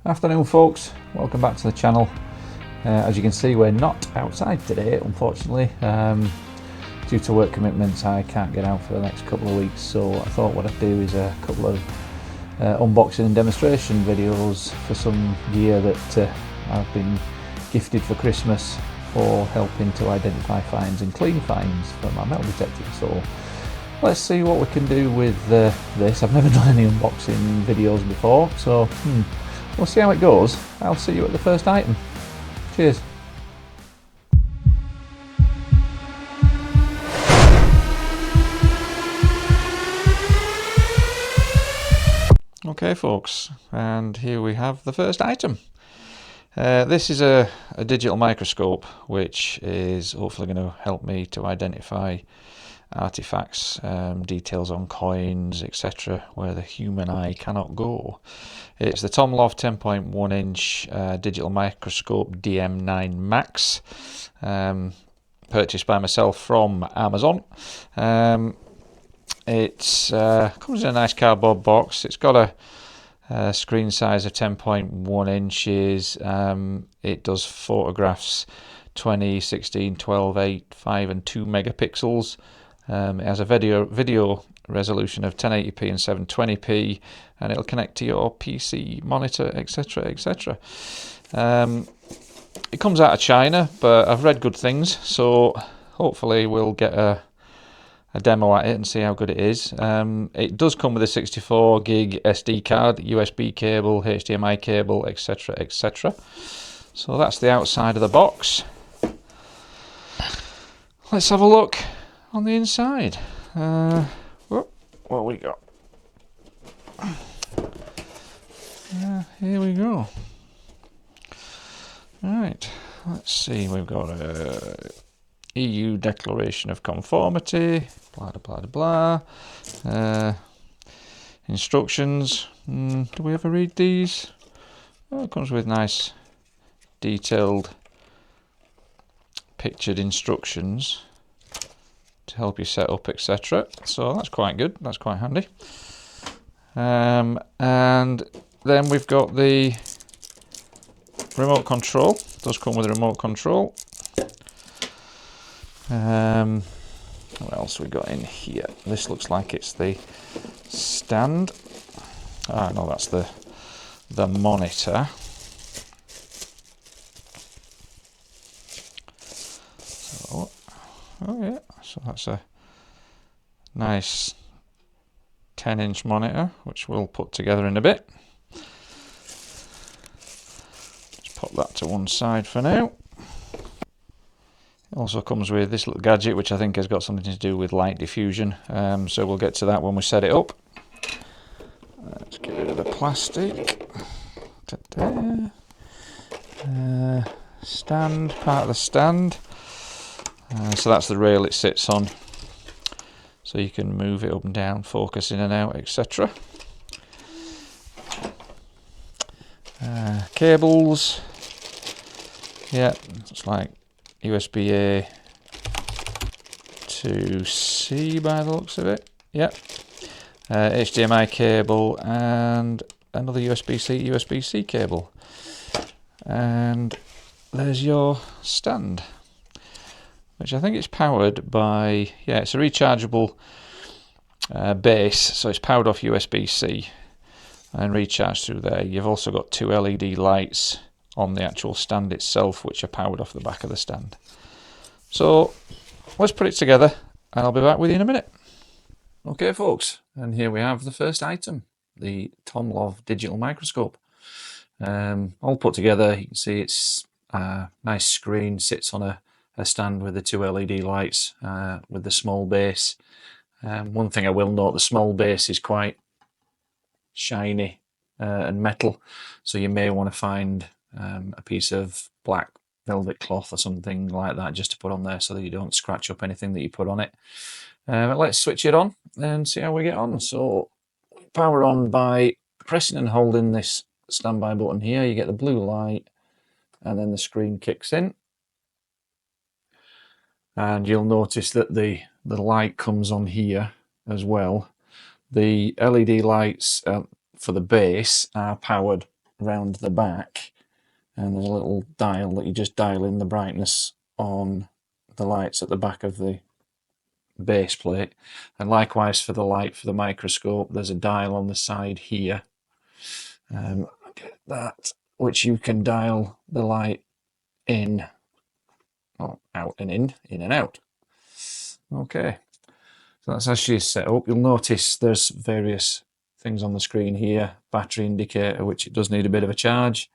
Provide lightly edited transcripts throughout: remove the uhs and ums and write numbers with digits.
Afternoon folks, welcome back to the channel. As you can see, we're not outside today, unfortunately. Due to work commitments, I can't get out for the next couple of weeks, so I thought what I'd do is a couple of unboxing and demonstration videos for some gear that I've been gifted for Christmas for helping to identify finds and clean finds for my metal detector. So let's see what we can do with this. I've never done any unboxing videos before, so we'll see how it goes. I'll see you at the first item. Cheers. Okay folks, and here we have the first item. This is a digital microscope which is hopefully going to help me to identify artifacts, details on coins, etc., where the human eye cannot go. It's the TOMLOV 10.1 inch Digital Microscope DM9 Max, purchased by myself from Amazon. It comes in a nice cardboard box. It's got a screen size of 10.1 inches. It does photographs 20, 16, 12, 8, 5 and 2 megapixels. It has a video resolution of 1080p and 720p, and it'll connect to your PC, monitor, etc, etc. It comes out of China, but I've read good things, so hopefully we'll get a demo at it and see how good it is. It does come with a 64 gig SD card, USB cable, HDMI cable, etc, etc. So that's the outside of the box. Let's have a look on the inside. What we got? Here we go. Right, let's see. We've got a EU Declaration of Conformity, blah blah blah blah. Instructions. Do we ever read these? Oh, it comes with nice detailed pictured instructions to help you set up, etc. So that's quite good, that's quite handy. And then we've got the remote control. It does come with a remote control. What else we got in here? This looks like it's the stand. Ah no, that's the monitor. So, oh yeah, so that's a nice 10-inch monitor, which we'll put together in a bit. Just put that to one side for now. It also comes with this little gadget, which I think has got something to do with light diffusion, so we'll get to that when we set it up. Let's get rid of the plastic. Stand, part of the stand. So that's the rail it sits on, so you can move it up and down, focus in and out, etc. Cables, yeah, it's like USB-A to C by the looks of it, yep. HDMI cable and another USB-C, USB-C cable. And there's your stand, which I think is powered by, yeah, it's a rechargeable base, so it's powered off USB-C and recharged through there. You've also got two LED lights on the actual stand itself, which are powered off the back of the stand. So let's put it together and I'll be back with you in a minute. Okay folks, and here we have the first item, the TOMLOV digital microscope. All put together. You can see it's a nice screen, sits on a stand with the two LED lights, with the small base. One thing I will note, the small base is quite shiny and metal, so you may want to find a piece of black velvet cloth or something like that just to put on there so that you don't scratch up anything that you put on it. Let's switch it on and see how we get on. So power on by pressing and holding this standby button here. You get the blue light and then the screen kicks in, and you'll notice that the light comes on here as well. The LED lights for the base are powered round the back, and there's a little dial that you just dial in the brightness on the lights at the back of the base plate. And likewise for the light for the microscope, there's a dial on the side here, that which you can dial the light in, or out and in and out. Okay, so that's actually set up. You'll notice there's various things on the screen here. Battery indicator, which it does need a bit of a charge.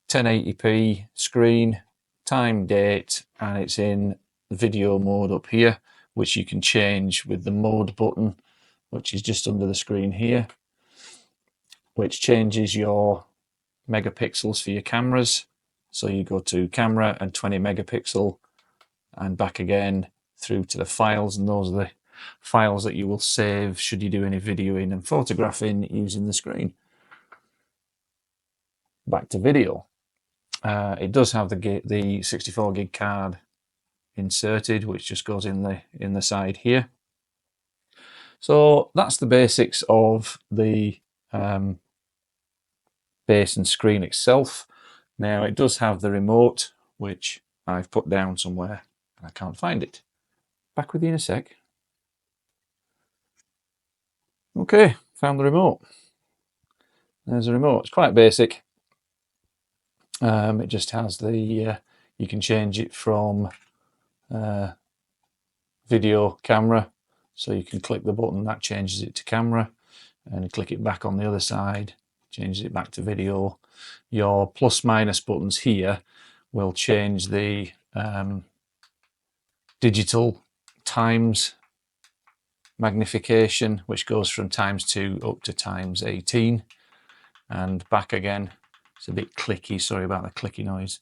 1080p screen, time, date, and it's in video mode up here, which you can change with the mode button, which is just under the screen here, which changes your megapixels for your cameras. So you go to camera and 20 megapixel and back again through to the files, and those are the files that you will save should you do any videoing and photographing using the screen. Back to video. It does have the 64 gig card inserted, which just goes in the side here. So that's the basics of the base and screen itself. Now it does have the remote, which I've put down somewhere and I can't find it. Back with you in a sec. Okay, found the remote. There's a remote. It's quite basic. It just has the you can change it from video camera, so you can click the button that changes it to camera, and click it back on the other side, changes it back to video. Your plus minus buttons here will change the digital times magnification, which goes from ×2 up to ×18 and back again. It's a bit clicky, sorry about the clicky noise.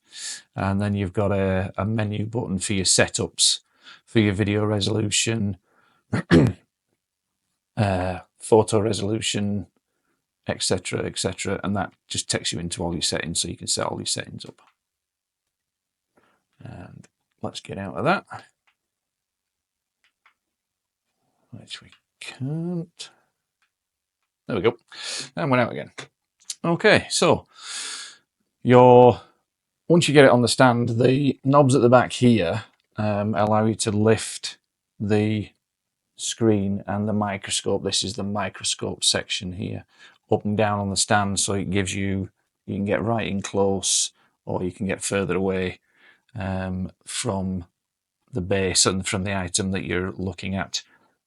And then you've got a menu button for your setups, for your video resolution, photo resolution, etc, etc, and that just takes you into all your settings, so you can set all your settings up. And let's get out of that, which we can't. There we go, and we're out again. Okay, so once you get it on the stand, the knobs at the back here allow you to lift the screen and the microscope. This is the microscope section here, up and down on the stand, so it gives you can get right in close, or you can get further away from the base and from the item that you're looking at.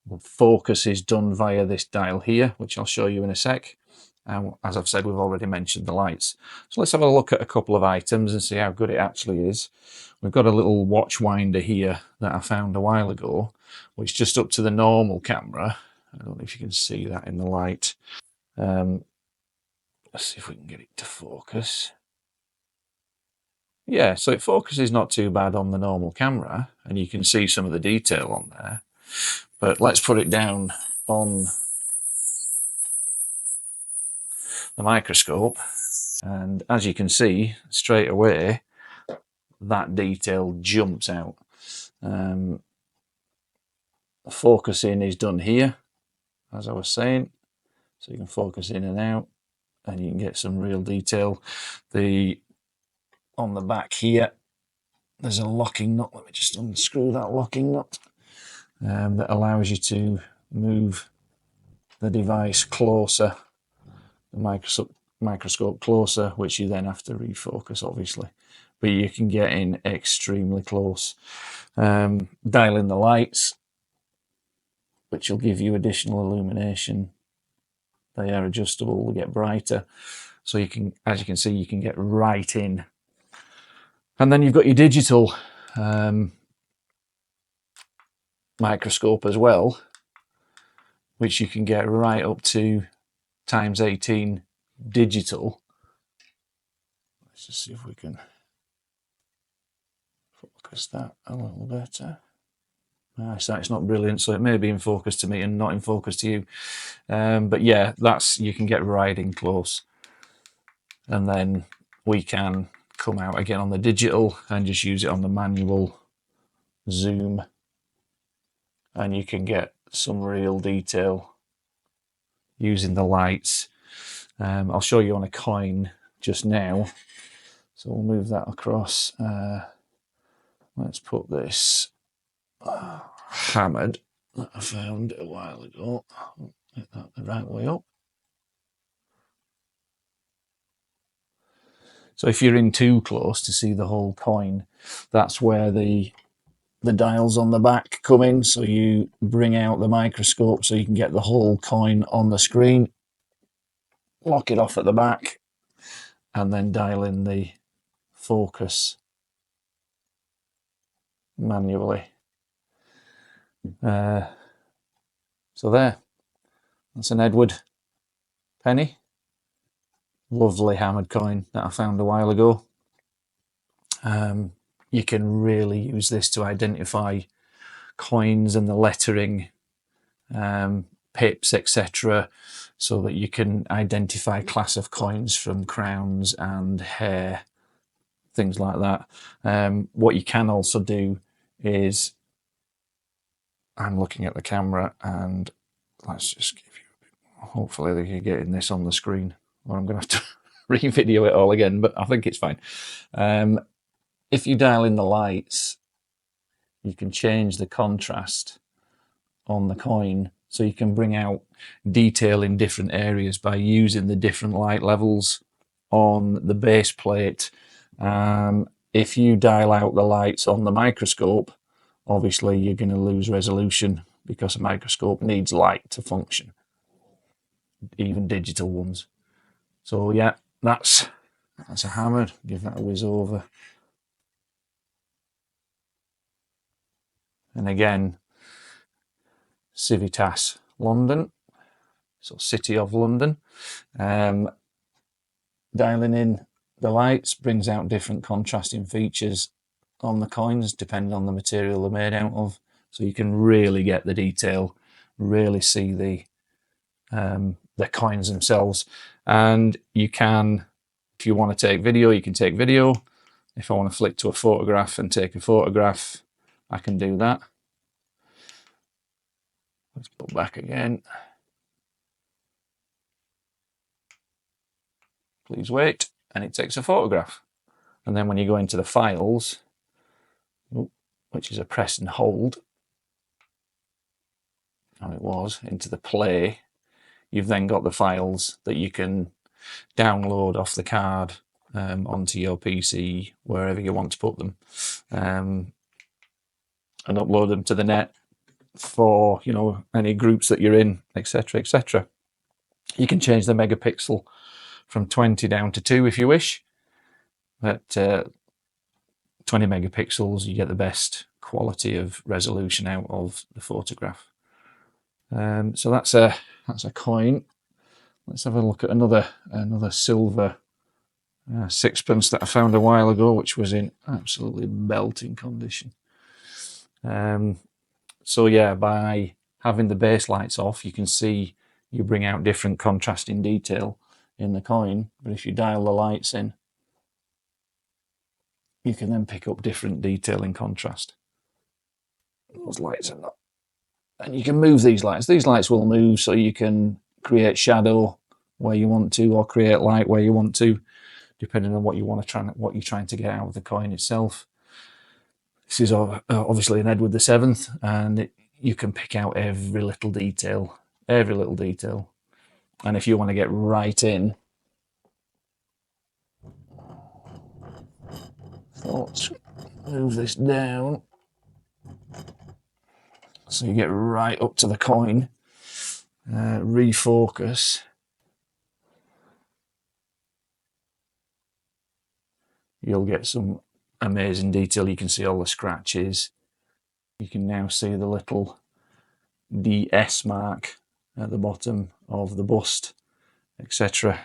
The focus is done via this dial here, which I'll show you in a sec. As I've said, we've already mentioned the lights. So let's have a look at a couple of items and see how good it actually is. We've got a little watch winder here that I found a while ago, which just up to the normal camera. I don't know if you can see that in the light. Let's see if we can get it to focus. Yeah, so it focuses not too bad on the normal camera, and you can see some of the detail on there. But let's put it down on the microscope, and as you can see straight away, that detail jumps out. The focusing is done here, as I was saying, so you can focus in and out, and you can get some real detail. On the back here, there's a locking nut. Let me just unscrew that locking nut that allows you to move the device closer, the microscope closer, which you then have to refocus, obviously, but you can get in extremely close. Dialing the lights, which will give you additional illumination. They are adjustable, they get brighter, so you can, as you can see, you can get right in. And then you've got your digital microscope as well, which you can get right up to ×18 digital. Let's just see if we can focus that a little better. So it's not brilliant, so it may be in focus to me and not in focus to you. But yeah, you can get right in close. And then we can come out again on the digital and just use it on the manual zoom, and you can get some real detail using the lights. I'll show you on a coin just now. So we'll move that across. Let's put this hammered that I found a while ago. Get that the right way up. So if you're in too close to see the whole coin, that's where the dials on the back come in. So you bring out the microscope so you can get the whole coin on the screen, lock it off at the back, and then dial in the focus manually. So there, that's an Edward penny. Lovely hammered coin that I found a while ago. You can really use this to identify coins and the lettering, pips, etc., so that you can identify class of coins from crowns and hair, things like that. What you can also do is, I'm looking at the camera, and let's just give you, hopefully you're getting this on the screen, or I'm going to have to re-video it all again, but I think it's fine. If you dial in the lights, you can change the contrast on the coin, so you can bring out detail in different areas by using the different light levels on the base plate. If you dial out the lights on the microscope, obviously you're going to lose resolution, because a microscope needs light to function, even digital ones. So yeah, that's a hammer. Give that a whiz over. And again, Civitas London, so City of London. Dialing in the lights brings out different contrasting features on the coins depending on the material they're made out of, so you can really get the detail, really see the coins themselves. And you can, if you want to take video, you can take video. If I want to flick to a photograph and take a photograph, I can do that. Let's put back again. Please wait, and it takes a photograph. And then when you go into the files, which is a press and hold, and it was, into the play, you've then got the files that you can download off the card onto your PC, wherever you want to put them, and upload them to the net for, you know, any groups that you're in, etc., etc. You can change the megapixel from 20 down to 2 if you wish, but 20 megapixels, you get the best quality of resolution out of the photograph. So that's a coin. Let's have a look at another silver sixpence that I found a while ago, which was in absolutely belting condition. So yeah, by having the base lights off, you can see you bring out different contrasting detail in the coin, but if you dial the lights in, you can then pick up different detail in contrast. Those lights are not, and you can move these lights. These lights will move, so you can create shadow where you want to, or create light where you want to, depending on what you want to try, what you're trying to get out of the coin itself. This is obviously an Edward VII, and you can pick out every little detail, And if you want to get right in, let's move this down so you get right up to the coin. Refocus. You'll get some amazing detail. You can see all the scratches. You can now see the little DS mark at the bottom of the bust, etc.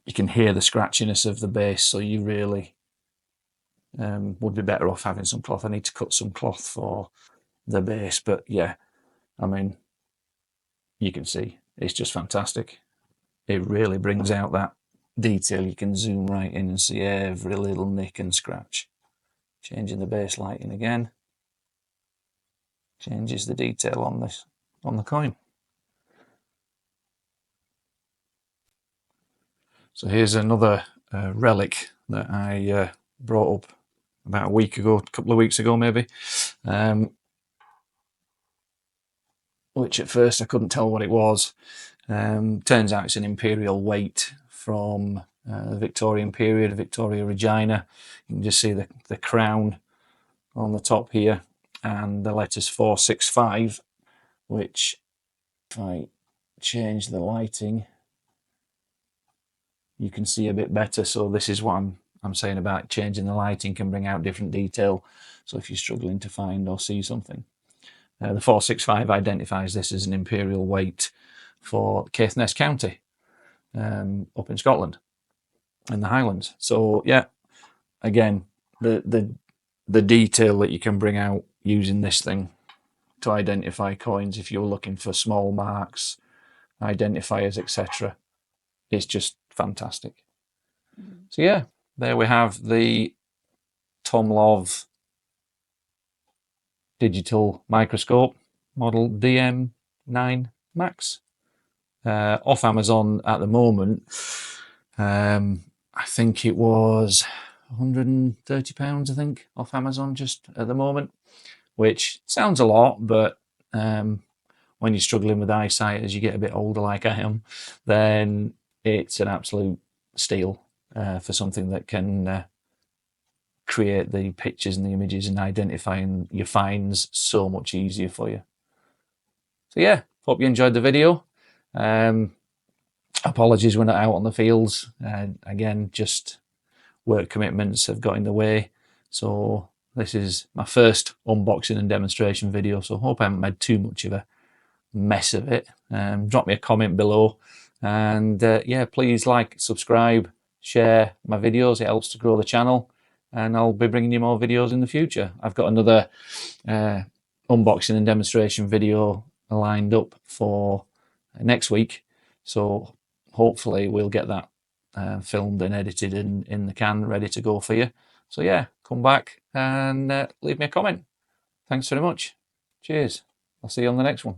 You can hear the scratchiness of the base, so you really would be better off having some cloth. I need to cut some cloth for the base, but yeah, I mean, you can see it's just fantastic. It really brings out that detail. You can zoom right in and see every little nick and scratch. Changing the base lighting again changes the detail on the coin. So here's another relic that I brought up about a week ago, a couple of weeks ago maybe, which at first I couldn't tell what it was. Turns out it's an imperial weight from the Victorian period, Victoria Regina. You can just see the crown on the top here and the letters 465, which if I change the lighting you can see a bit better. So this is what I'm saying about changing the lighting can bring out different detail. So if you're struggling to find or see something, the 465 identifies this as an imperial weight for Caithness County, up in Scotland, in the Highlands. So yeah, again, the detail that you can bring out using this thing to identify coins, if you're looking for small marks, identifiers, etc., it's just fantastic. So yeah, there we have the TOMLOV Digital Microscope model DM9 Max, off Amazon at the moment. I think it was £130, I think, off Amazon just at the moment, which sounds a lot, but when you're struggling with eyesight as you get a bit older like I am, then it's an absolute steal for something that can create the pictures and the images and identifying your finds so much easier for you. So yeah, hope you enjoyed the video. Apologies we're not out on the fields. Again, just work commitments have got in the way. So this is my first unboxing and demonstration video, so I hope I haven't made too much of a mess of it. Drop me a comment below, and yeah, please like, subscribe, share my videos. It helps to grow the channel, and I'll be bringing you more videos in the future. I've got another unboxing and demonstration video lined up for next week, so hopefully we'll get that filmed and edited and in the can, ready to go for you. So yeah, come back and leave me a comment. Thanks very much. Cheers. I'll see you on the next one.